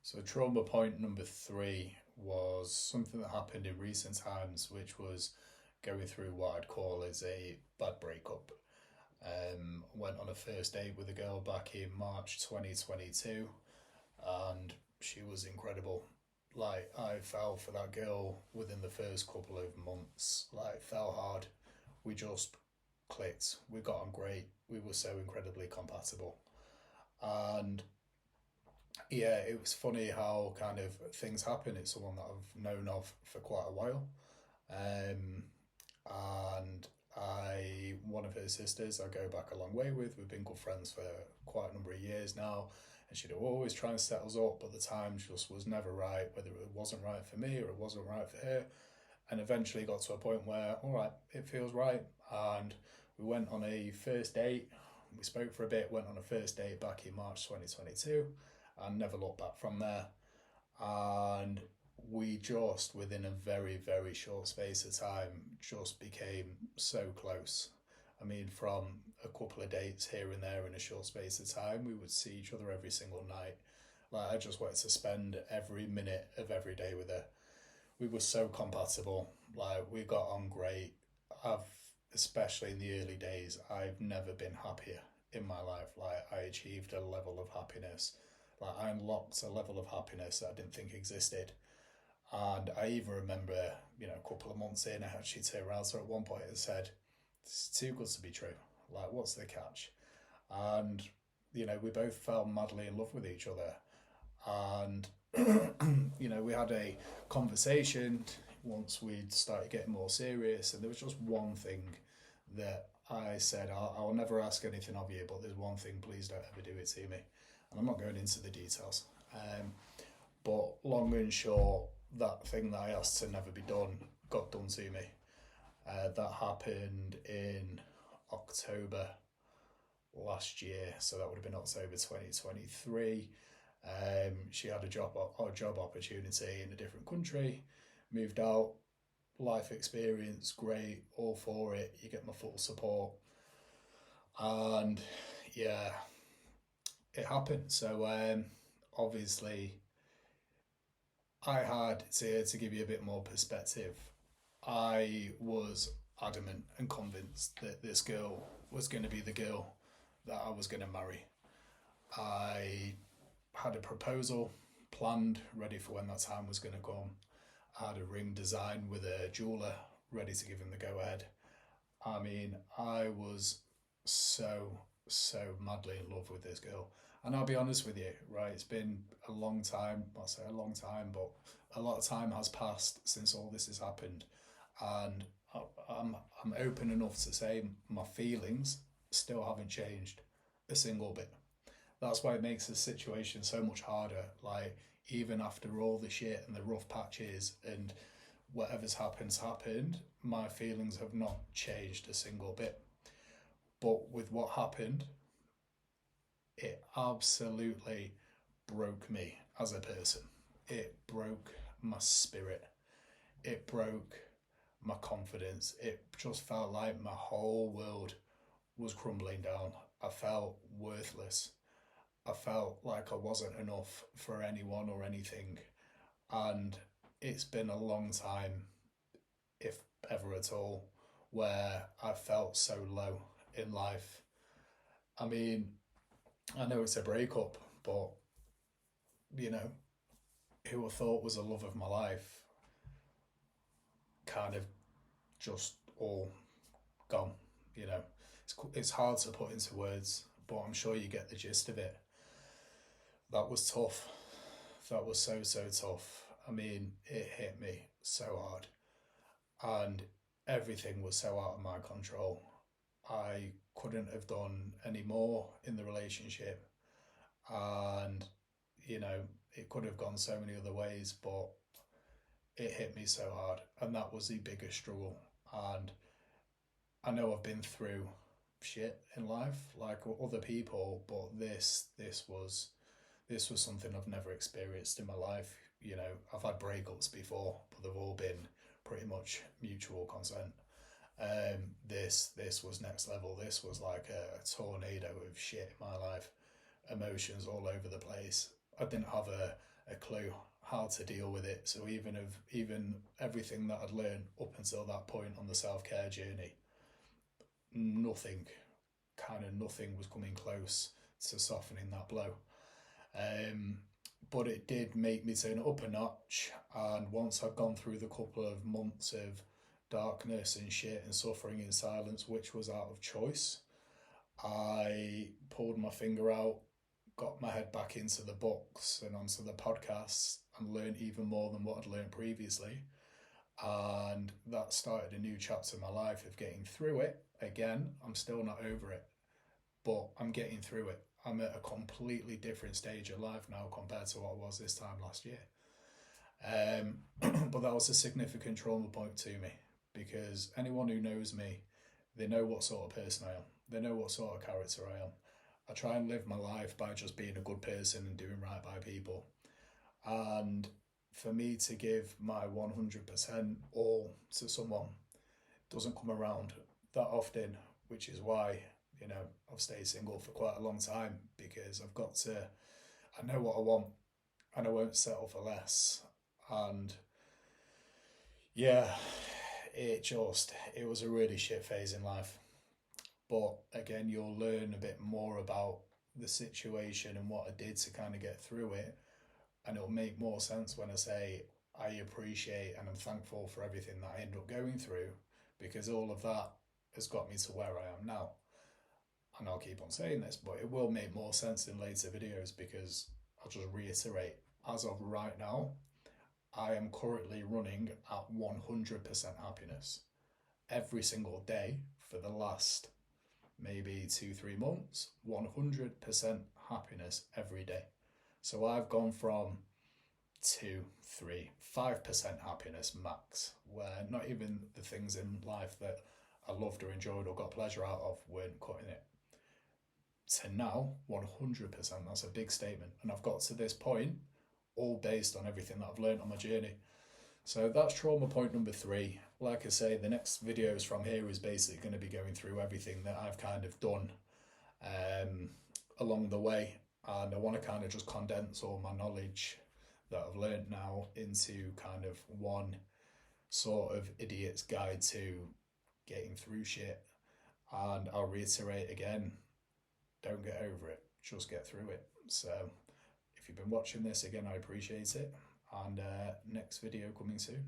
So, trauma point number three was something that happened in recent times, which was going through what I'd call as a bad breakup. Went on a first date with a girl back in March 2022, and she was incredible. Like, I fell for that girl within the first couple of months, like, fell hard. We just clicked. We got on great. We were so incredibly compatible. And yeah, it was funny how kind of things happen. It's someone that I've known of for quite a while. Um, and one of her sisters, I go back a long way with. We've been good friends for quite a number of years now. And she'd always try and set us up, but the time just was never right, whether it wasn't right for me or it wasn't right for her. And eventually got to a point where, all right, it feels right. And we went on a first date. We spoke for a bit, went on a first date back in March 2022, and never looked back from there. And we just, within a very, very short space of time, just became so close. I mean, from a couple of dates here and there in a short space of time, we would see each other every single night. Like, I just wanted to spend every minute of every day with her. We were so compatible. Like, we got on great. I've, especially in the early days, I've never been happier in my life. Like, I achieved a level of happiness. Like, I unlocked a level of happiness that I didn't think existed. And I even remember, a couple of months in, I actually turned around to her at one point and said, "It's too good to be true. Like, what's the catch?" And, we both fell madly in love with each other. And, we had a conversation once we'd started getting more serious. And there was just one thing that I said, I'll never ask anything of you, but there's one thing, please don't ever do it to me. And I'm not going into the details. But long and short, that thing that I asked to never be done got done to me. That happened in October last year, so that would have been October 2023. She had a job opportunity in a different country, moved out, life experience, great, all for it. You get my full support, and yeah, it happened. So obviously, I had to give you a bit more perspective. I was adamant and convinced that this girl was going to be the girl that I was going to marry. I had a proposal planned, ready for when that time was going to come. I had a ring designed with a jeweler ready to give him the go ahead. I mean, I was so madly in love with this girl. And I'll be honest with you, right? It's been a long time. I'll say a long time, but a lot of time has passed since all this has happened. And I'm open enough to say my feelings still haven't changed a single bit. That's why it makes the situation so much harder. Like, even after all the shit and the rough patches and whatever's happened, my feelings have not changed a single bit. But with what happened, it absolutely broke me as a person. It broke my spirit. It broke my confidence. It just felt like my whole world was crumbling down. I felt worthless. I felt like I wasn't enough for anyone or anything. And it's been a long time, if ever at all, where I felt so low in life. I mean, I know it's a breakup, but you know, who I thought was the love of my life kind of just all gone. It's hard to put into words, but I'm sure you get the gist of it. That was tough. That was so tough. I mean, it hit me so hard, and everything was so out of my control. I couldn't have done any more in the relationship, and you know, it could have gone so many other ways, but it hit me so hard, and that was the biggest struggle. And I know I've been through shit in life like other people, but this was something I've never experienced in my life. I've had breakups before, but they've all been pretty much mutual consent. This was next level. This was like a tornado of shit in my life, emotions all over the place. I didn't have a a clue how to deal with it. So even everything that I'd learned up until that point on the self-care journey, nothing, nothing was coming close to softening that blow. But it did make me turn it up a notch. And once I'd gone through the couple of months of darkness and shit and suffering in silence, which was out of choice, I pulled my finger out, got my head back into the books and onto the podcasts, and learned even more than what I'd learned previously. And that started a new chapter in my life of getting through it. Again, I'm still not over it, but I'm getting through it. I'm at a completely different stage of life now compared to what I was this time last year. But that was a significant trauma point to me, because anyone who knows me, they know what sort of person I am. They know what sort of character I am. I try and live my life by just being a good person and doing right by people. And for me to give my 100% all to someone doesn't come around that often, which is why, I've stayed single for quite a long time, because I know what I want and I won't settle for less. And yeah, it was a really shit phase in life. But again, you'll learn a bit more about the situation and what I did to kind of get through it. And it'll make more sense when I say I appreciate and I'm thankful for everything that I end up going through, because all of that has got me to where I am now. And I'll keep on saying this, but it will make more sense in later videos, because I'll just reiterate, as of right now, I am currently running at 100% happiness every single day for the last maybe 2-3 months. 100% happiness every day. So I've gone from 2, 3, 5% happiness max, where not even the things in life that I loved or enjoyed or got pleasure out of weren't cutting it, to now 100%. That's a big statement. And I've got to this point all based on everything that I've learned on my journey. So that's trauma point number 3. Like I say, the next videos from here is basically going to be going through everything that I've kind of done along the way. And I want to kind of just condense all my knowledge that I've learned now into kind of one sort of idiot's guide to getting through shit. And I'll reiterate again, don't get over it, just get through it. So if you've been watching this, again, I appreciate it. And next video coming soon.